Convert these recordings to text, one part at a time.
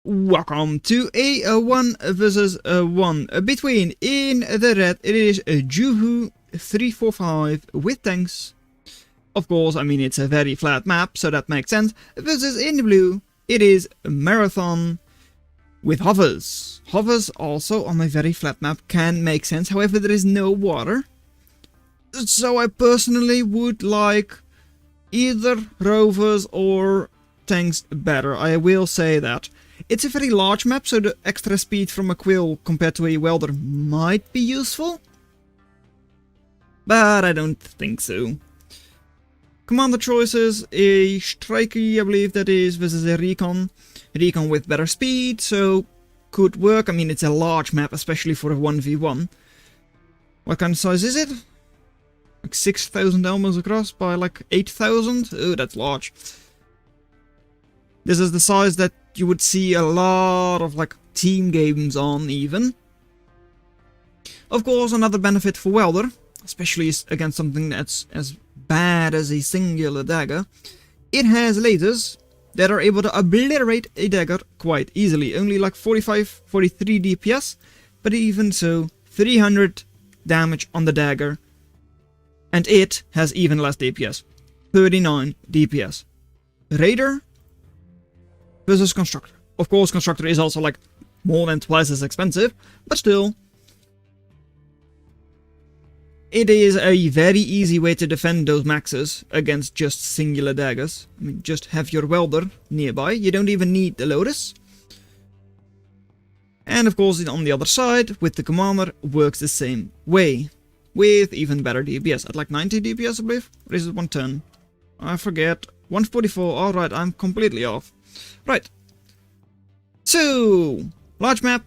Welcome to a 1 versus 1 between, in the red, it is a YUJU345 with tanks. Of course, I mean, it's a very flat map, so that makes sense. Versus in the blue, it is a marathon with hovers. Hovers also on a very flat map can make sense, however there is no water. So I personally would like either rovers or tanks better, I will say that. It's a very large map, so the extra speed from a quill compared to a welder might be useful. But I don't think so. Commander choices, a striker, I believe that is, versus a recon. Recon with better speed, so could work. I mean, it's a large map, especially for a 1v1. What kind of size is it? Like 6,000 almost across by like 8,000? Oh, that's large. This is the size that you would see a lot of like team games on even. Of course, another benefit for welder, especially against something that's as bad as a singular dagger, it has lasers that are able to obliterate a dagger quite easily. Only like 43 DPS, but even so, 300 damage on the dagger. And it has even less DPS, 39 DPS. Raider versus Constructor. Of course, Constructor is also like more than twice as expensive, but still. It is a very easy way to defend those maxes against just singular daggers. I mean, just have your welder nearby. You don't even need the Lotus. And of course, on the other side, with the Commander, works the same way. With even better DPS. At like 90 DPS, I believe? Or is it 110? I forget. 144. Alright, I'm completely off. Right. So, large map.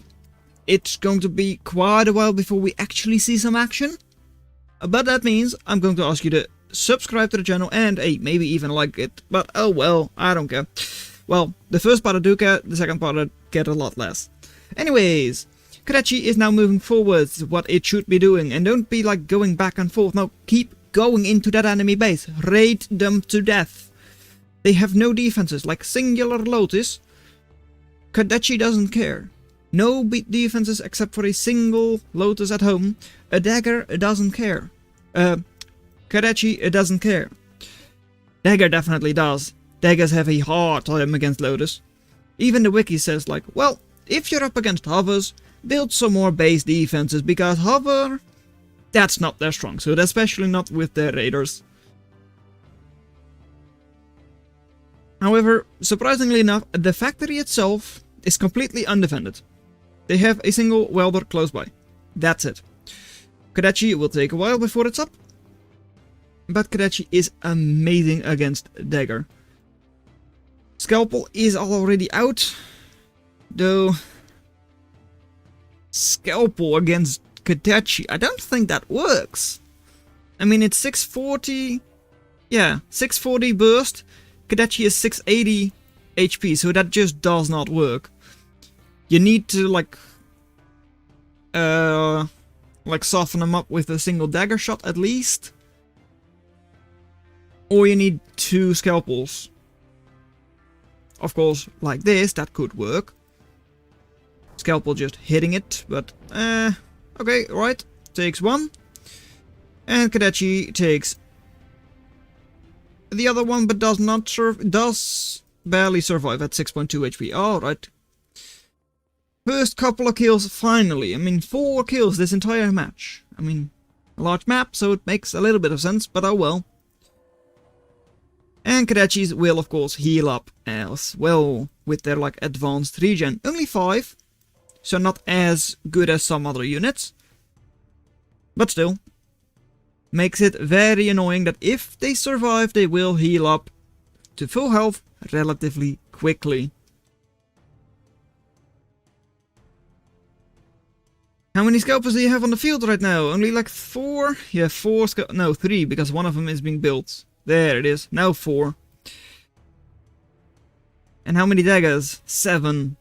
It's going to be quite a while before we actually see some action. But that means I'm going to ask you to subscribe to the channel and maybe even like it. But oh well, I don't care. Well, the first part I do care, the second part I get a lot less. Anyways, Karachi is now moving forwards, what it should be doing. And don't be like going back and forth. No, keep going into that enemy base. Raid them to death. They have no defenses, like singular Lotus. Karachi doesn't care. No defenses except for a single Lotus at home. A dagger doesn't care. Karachi doesn't care. Dagger definitely does. Daggers have a hard time against Lotus. Even the wiki says like, well, if you're up against hovers, build some more base defenses because hover, that's not their strong suit, especially not with their raiders. However, surprisingly enough, the factory itself is completely undefended. They have a single welder close by. That's it. Karachi will take a while before it's up. But Karachi is amazing against dagger. Scalpel is already out. Though Scalpel against Karachi, I don't think that works. I mean, it's 640. Yeah, 640 burst. Karachi is 680 HP, so that just does not work. You need to like soften them up with a single dagger shot at least. Or you need 2 scalpels. Of course, like this, that could work. Scalpel just hitting it, but okay, right. Takes 1. And Karachi takes the other one, but does not does barely survive at 6.2 HP. Alright. First couple of kills, finally. I mean, 4 kills this entire match. I mean, a large map, so it makes a little bit of sense, but oh well. And Karachi's will, of course, heal up as well with their, like, advanced regen. Only 5, so not as good as some other units. But still, makes it very annoying that if they survive, they will heal up to full health relatively quickly. How many scalpers do you have on the field right now? Only like 4? Yeah, 4 no, 3, because one of them is being built. There it is, now 4. And how many daggers? 7.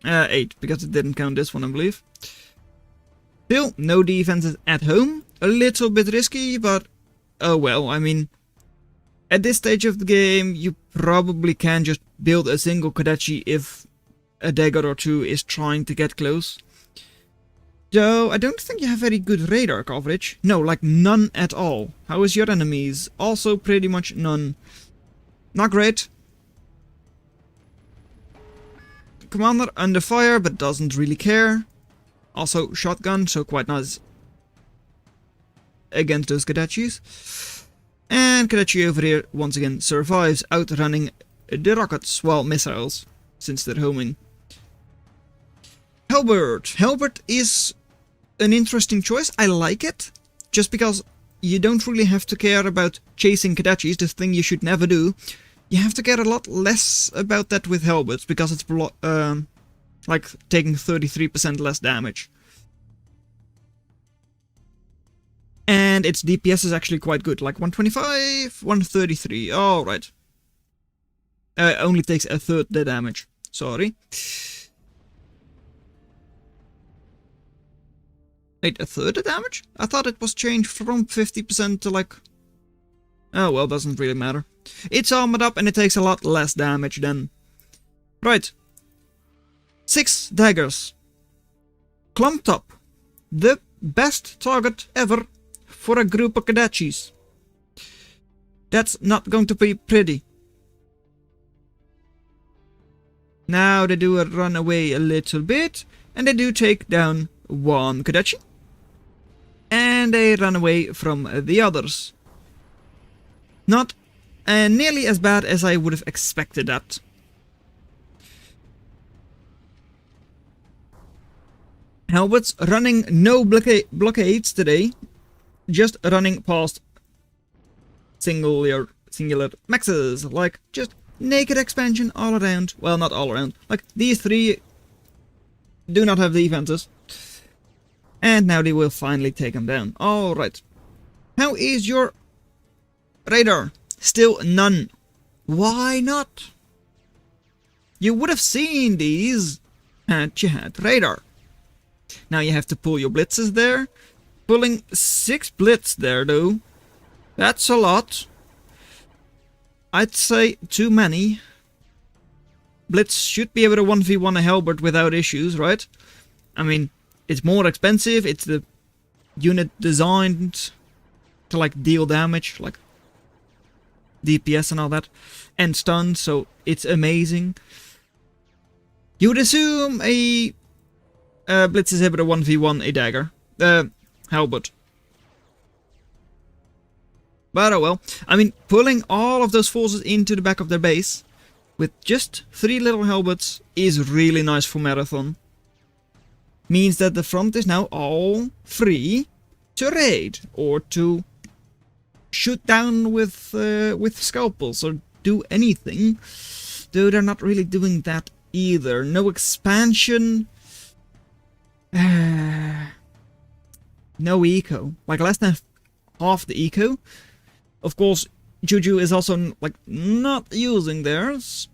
8, because it didn't count this one, I believe. Still, no defenses at home. A little bit risky, but oh well, I mean, at this stage of the game, you probably can just build a single Kodachi if a dagger or two is trying to get close. Though, I don't think you have very good radar coverage. No, like none at all. How is your enemies? Also pretty much none. Not great. Commander under fire, but doesn't really care. Also shotgun, so quite nice against those Kodachis. And Kodachi over here once again survives, outrunning the rockets, well, missiles, since they're homing. Halberd. Halberd is an interesting choice. I like it, just because you don't really have to care about chasing Kodachis, the thing you should never do. You have to care a lot less about that with Halberds, because it's like taking 33% less damage. And its DPS is actually quite good, like 125, 133, alright. Only takes a third the damage, sorry. Wait, a third the damage? I thought it was changed from 50% to like... Oh well, doesn't really matter. It's armored up and it takes a lot less damage then. Right. 6 daggers. Clumped up. The best target ever for a group of Kodachis. That's not going to be pretty. Now they do run away a little bit, and they do take down one Kodachi. And they run away from the others. Not nearly as bad as I would have expected that. Halberds running no blockades today. Just running past singular maxes, like just naked expansion all around. Well, not all around. Like these 3 do not have defenses. And now they will finally take them down. Alright. How is your radar? Still none. Why not? You would have seen these had you had radar. Now you have to pull your blitzes there. Pulling 6 blitz there though. That's a lot. I'd say too many. Blitz should be able to 1v1 a halberd without issues, right? I mean, it's more expensive. It's the unit designed to like deal damage, like DPS and all that, and stun, so it's amazing. You would assume a blitz is able to 1v1 a dagger. Halberd. But oh well. I mean, pulling all of those forces into the back of their base with just 3 little halberds is really nice for Marathon. Means that the front is now all free to raid or to shoot down with scalpels or do anything. Though they're not really doing that either. No expansion. No eco. Like less than half the eco. Of course, YUJU is also like not using theirs.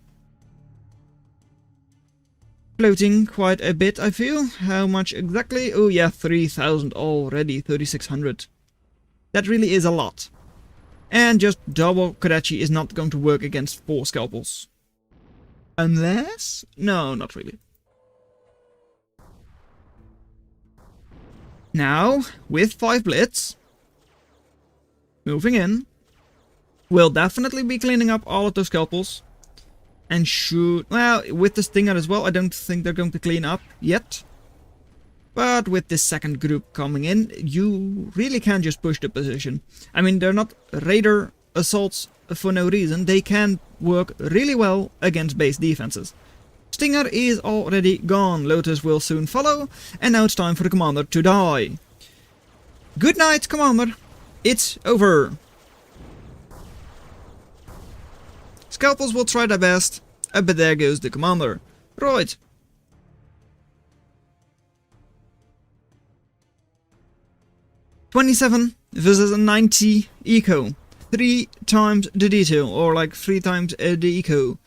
Floating quite a bit, I feel. How much exactly? Oh yeah, 3,000 already, 3,600. That really is a lot. And just double Kodachi is not going to work against 4 scalpels. Unless? No, not really. Now, with 5 blitz, moving in, we'll definitely be cleaning up all of those scalpels. And shoot, well, with the Stinger as well, I don't think they're going to clean up yet. But with this second group coming in, you really can just push the position. I mean, they're not raider assaults for no reason. They can work really well against base defenses. Stinger is already gone. Lotus will soon follow. And now it's time for the commander to die. Good night, commander. It's over. Scalpels will try their best, but there goes the commander. Right. $27 versus a 90 eco. 3 times the detail, or like 3 times the eco.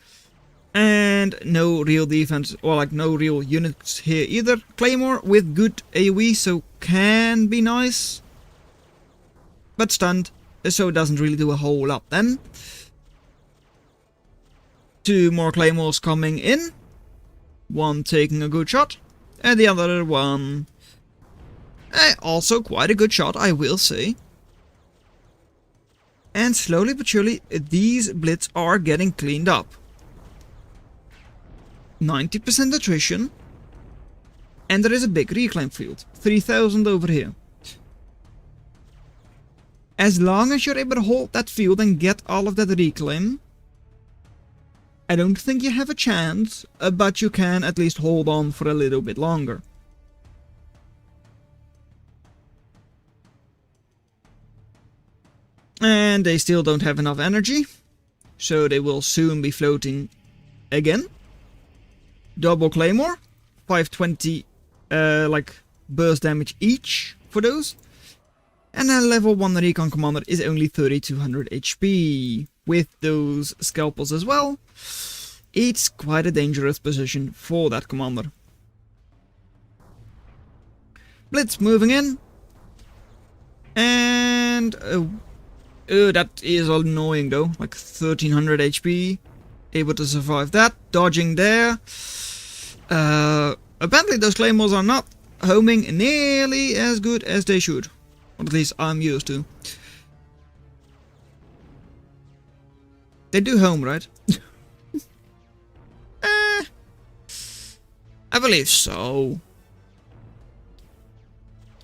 And no real defense, or like no real units here either. Claymore with good AoE, so can be nice. But stunned, so it doesn't really do a whole lot then. 2 more claymores coming in. One taking a good shot, and the other one also quite a good shot, I will say. And slowly but surely, these blitz are getting cleaned up. 90% attrition. And there is a big reclaim field. 3000 over here. As long as you're able to hold that field and get all of that reclaim, I don't think you have a chance, but you can at least hold on for a little bit longer. And they still don't have enough energy, so they will soon be floating again. Double claymore, 520 like burst damage each for those. And a level 1 recon commander is only 3200 HP. With those scalpels as well, it's quite a dangerous position for that commander. Blitz moving in. And that is annoying though, like 1300 HP. Able to survive that, dodging there. Apparently those claymores are not homing nearly as good as they should. Or at least I'm used to. They do home, right? I believe so.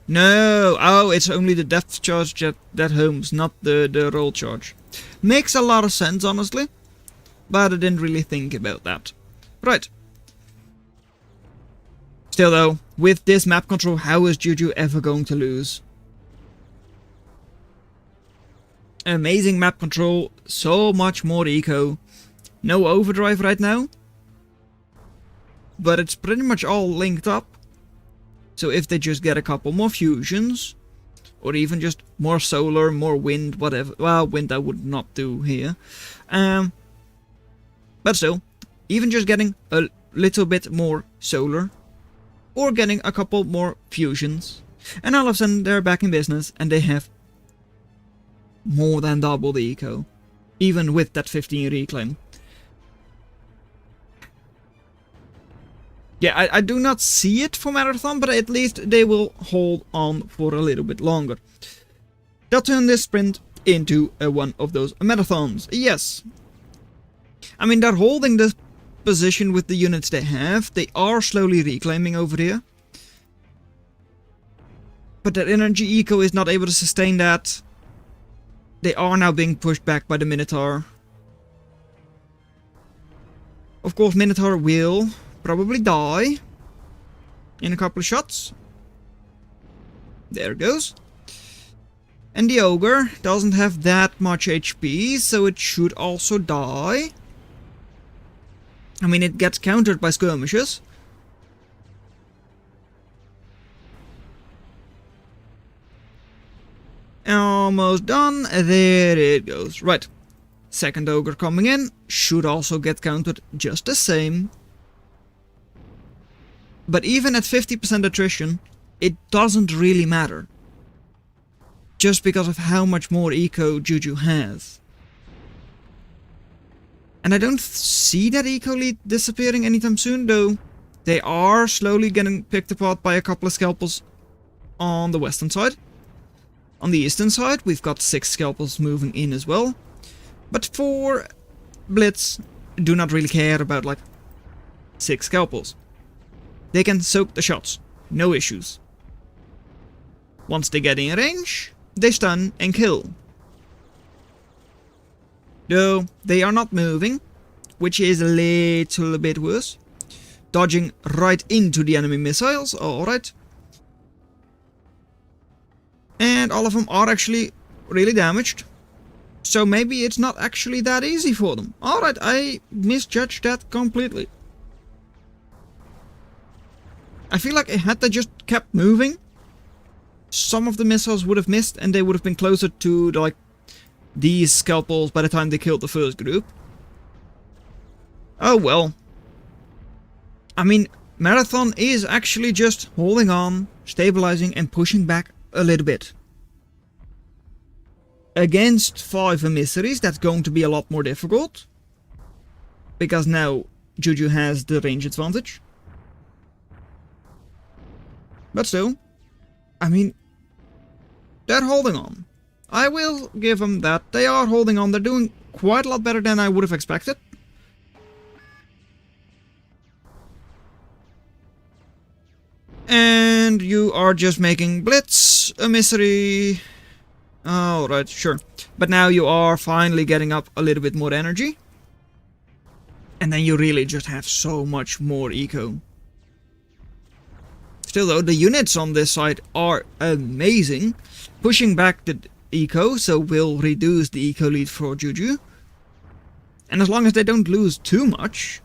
No, oh, it's only the depth charge that homes, not the roll charge. Makes a lot of sense, honestly. But I didn't really think about that. Right. Still though, with this map control, how is YUJU ever going to lose? Amazing map control, so much more eco. No overdrive right now. But it's pretty much all linked up. So if they just get a couple more fusions, or even just more solar, more wind, whatever. Well, wind I would not do here. But still, even just getting a little bit more solar, or getting a couple more fusions, and all of a sudden they're back in business and they have more than double the eco, even with that 15 reclaim. Yeah, I do not see it for Marathon, but at least they will hold on for a little bit longer. They'll turn this sprint into one of those marathons. Yes. I mean, they're holding this position with the units they have. They are slowly reclaiming over here. But their energy eco is not able to sustain that. They are now being pushed back by the Minotaur. Of course, Minotaur will probably die in a couple of shots. There it goes. And the Ogre doesn't have that much HP, so it should also die. I mean, it gets countered by skirmishes. Almost done. There it goes. Right. Second Ogre coming in. Should also get countered just the same. But even at 50% attrition, it doesn't really matter. Just because of how much more eco YUJU has. And I don't see that eco lead disappearing anytime soon, though. They are slowly getting picked apart by a couple of scalpels on the western side. On the eastern side, we've got 6 scalpels moving in as well. But for Blitz, do not really care about like 6 scalpels. They can soak the shots, no issues. Once they get in range, they stun and kill. Though they are not moving, which is a little bit worse. Dodging right into the enemy missiles, alright. And all of them are actually really damaged. So maybe it's not actually that easy for them. Alright, I misjudged that completely. I feel like had they just kept moving, some of the missiles would have missed and they would have been closer to like these scalpels by the time they killed the first group. Oh well. I mean, Marathon is actually just holding on, stabilizing and pushing back a little bit. Against 5 emissaries, that's going to be a lot more difficult. because now YUJU has the range advantage. But still, I mean, they're holding on. I will give them that. They are holding on. They're doing quite a lot better than I would have expected. And you are just making Blitz a misery. Alright, sure. But now you are finally getting up a little bit more energy. And then you really just have so much more eco. Still though, the units on this side are amazing. Pushing back the eco, so will reduce the eco lead for YUJU. And as long as they don't lose too much,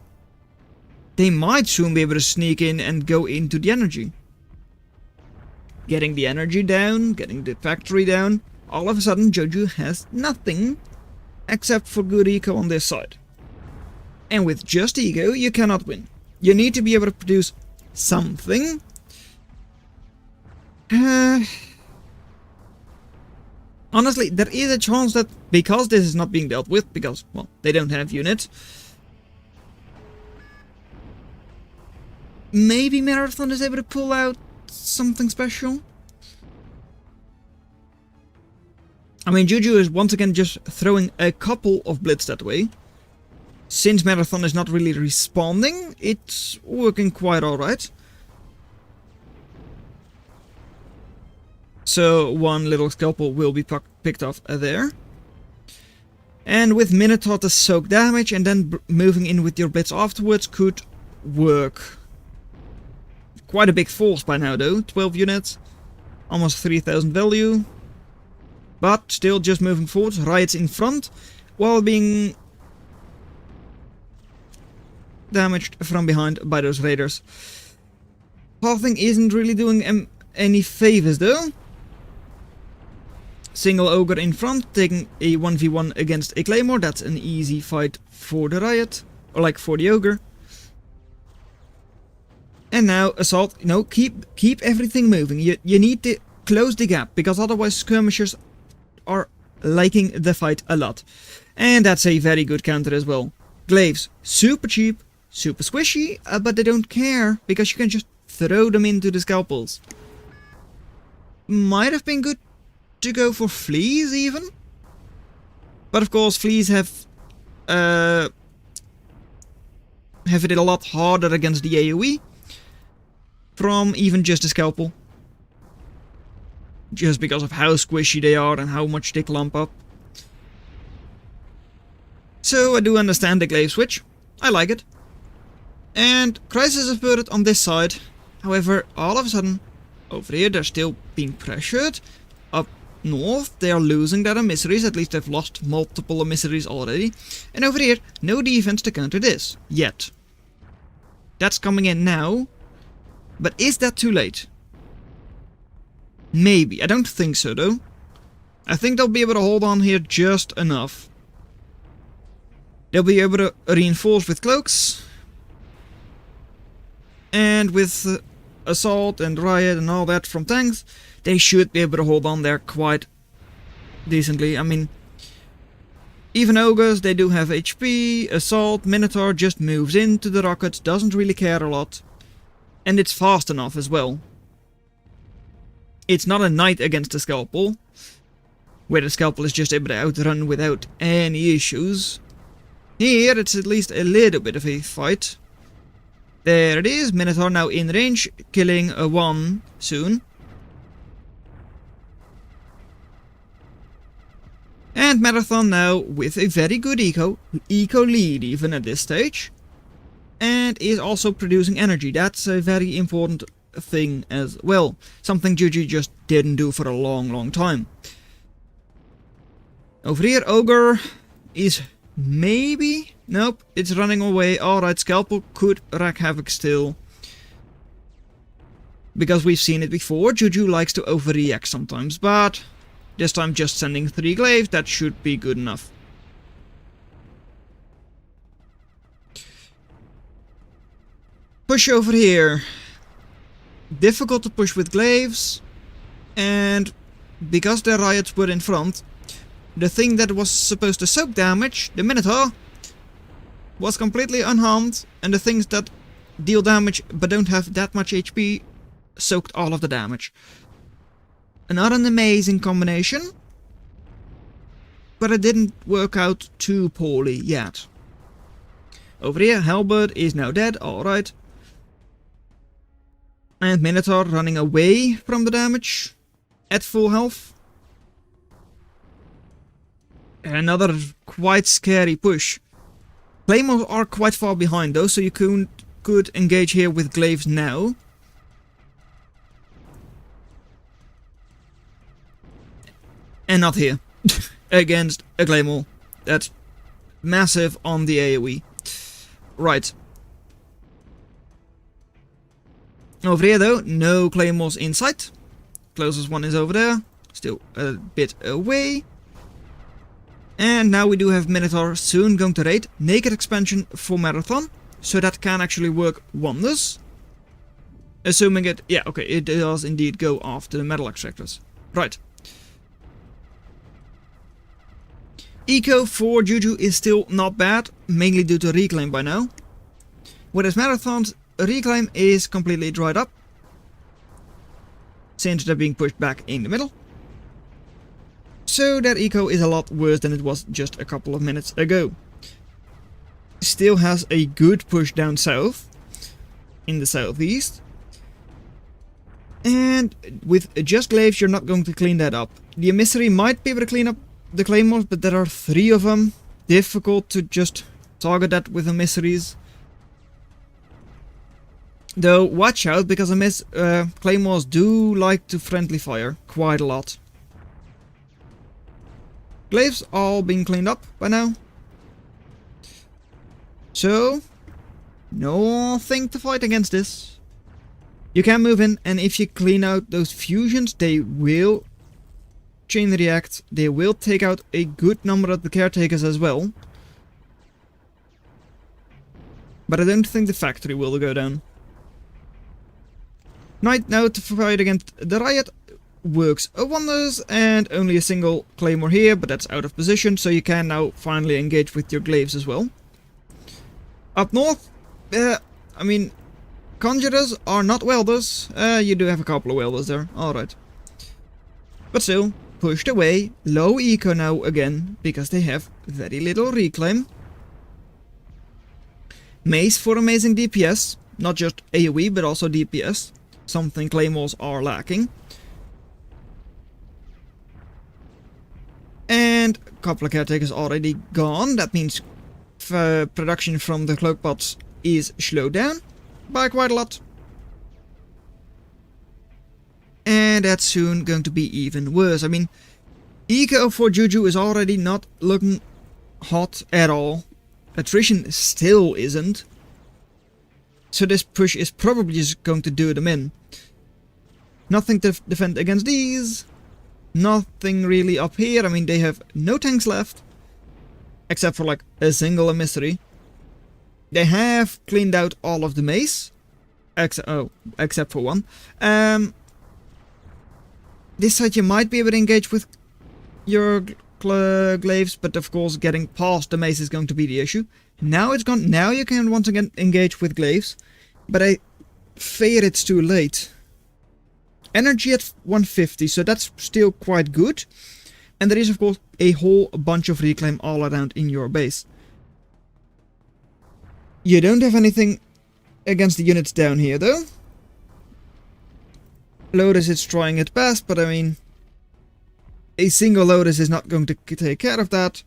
they might soon be able to sneak in and go into the energy. Getting the energy down, getting the factory down. All of a sudden YUJU has nothing except for good eco on this side. And with just eco you cannot win. You need to be able to produce something. Honestly, there is a chance that because this is not being dealt with, because, well, they don't have units, maybe Marathon is able to pull out something special. I mean, YUJU is once again just throwing a couple of blitz that way. Since Marathon is not really responding, it's working quite alright. So one little scalpel will be picked off there. And with Minotaur to soak damage and then moving in with your blitz afterwards could work. Quite a big force by now though, 12 units, almost 3000 value. But still just moving forward, Riot's in front, while being damaged from behind by those raiders. Pathing isn't really doing any favors though. Single ogre in front, taking a 1v1 against a claymore. That's an easy fight for the riot, or like for the ogre. And now assault. No, keep everything moving. You need to close the gap, because otherwise skirmishers are liking the fight a lot. And that's a very good counter as well. Glaives, super cheap, super squishy, but they don't care, because you can just throw them into the scalpels. Might have been good to go for fleas even, but of course fleas have it a lot harder against the AoE from even just a scalpel, just because of how squishy they are and how much they clump up. So I do understand the glaive switch, I like it. And crisis averted on this side. However, all of a sudden over here they're still being pressured. Up north they are losing their emissaries, at least they've lost multiple emissaries already. And over here, no defense to counter this, yet. That's coming in now, but is that too late? Maybe, I don't think so though. I think they'll be able to hold on here just enough. They'll be able to reinforce with cloaks. And with assault and riot and all that from tanks, they should be able to hold on there quite decently. I mean, even ogres, they do have HP, assault, Minotaur just moves into the rockets, doesn't really care a lot. And it's fast enough as well. It's not a knight against a scalpel, where the scalpel is just able to outrun without any issues. Here it's at least a little bit of a fight. There it is, Minotaur now in range, killing a 1 soon. And Marathon now with a very good eco lead even at this stage. And is also producing energy. That's a very important thing as well. Something YUJU just didn't do for a long time. Over here, Ogre is maybe... Nope, it's running away. Alright, Scalpel could wreak havoc still. Because we've seen it before, YUJU likes to overreact sometimes, but this time just sending 3 glaives, that should be good enough. Push over here. Difficult to push with glaives, and because the riots were in front, the thing that was supposed to soak damage, the Minotaur, was completely unharmed, and the things that deal damage but don't have that much HP soaked all of the damage. Not an amazing combination, but it didn't work out too poorly yet. Over here, Halberd is now dead, alright. And Minotaur running away from the damage at full health. Another quite scary push. Claymores are quite far behind though, so you could engage here with glaives now. And not here. Against a claymore. That's massive on the AoE. Right. Over here though, no claymores in sight. Closest one is over there. Still a bit away. And now we do have Minotaur soon going to raid. Naked expansion for Marathon. So that can actually work wonders. Assuming it... yeah, okay, it does indeed go after the metal extractors. Right. Eco for YUJU is still not bad. Mainly due to reclaim by now. Whereas Marathon's reclaim is completely dried up. Since they're being pushed back in the middle. So their eco is a lot worse than it was just a couple of minutes ago. Still has a good push down south. In the southeast. And with just glaives you're not going to clean that up. The emissary might be able to clean up the claymores, but there are 3 of them. Difficult to just target that with emissaries. Though watch out, because claymores do like to friendly fire quite a lot. Glaives all being cleaned up by now. So, nothing to fight against this. You can move in, and if you clean out those fusions, they will chain react. They will take out a good number of the caretakers as well. But I don't think the factory will go down. Knight now to fight against the riot works wonders, and only a single claymore here, but that's out of position, so you can now finally engage with your glaives as well. Up north, I mean, conjurers are not welders. You do have a couple of welders there, alright. But still, pushed away, low eco now again, because they have very little reclaim. Mace for amazing DPS, not just AoE but also DPS. Something claymores are lacking. And a couple of caretakers already gone. That means production from the cloak pots is slowed down by quite a lot. And that's soon going to be even worse. I mean, eco for YUJU is already not looking hot at all. Attrition still isn't. So this push is probably just going to do them in. Nothing to defend against these. Nothing really up here. I mean, they have no tanks left. Except for like a single emissary. They have cleaned out all of the mace. Except for one. This side you might be able to engage with your glaives, but of course getting past the mace is going to be the issue. Now it's gone. Now you can once again engage with glaives, but I fear it's too late. Energy at 150, so that's still quite good. And there is of course a whole bunch of reclaim all around in your base. You don't have anything against the units down here though. Lotus is trying its best, but I mean, a single Lotus is not going to take care of that.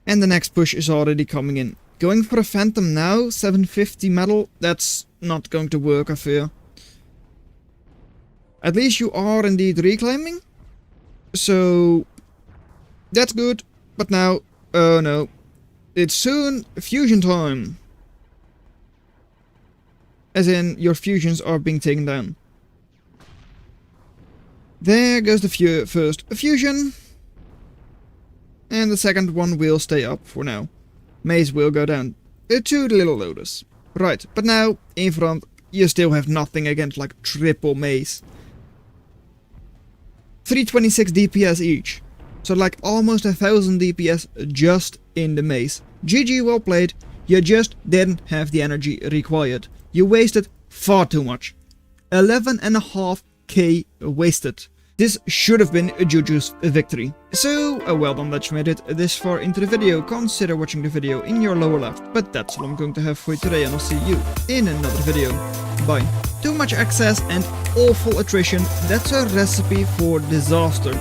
And the next push is already coming in. Going for a Phantom now, 750 metal, that's not going to work, I fear. At least you are indeed reclaiming. So, that's good. But now, oh no. It's soon fusion time. As in, your fusions are being taken down. There goes the first fusion. And the second one will stay up for now. Mace will go down to the little Lotus. Right, but now, in front, you still have nothing against like triple mace. 326 DPS each. So like almost 1000 DPS just in the mace. GG, well played. You just didn't have the energy required. You wasted far too much. 11.5k wasted. This should have been YUJU's victory. So, well done that you made it this far into the video. Consider watching the video in your lower left. But that's all I'm going to have for you today, and I'll see you in another video. Bye. Too much access and awful attrition, that's a recipe for disaster.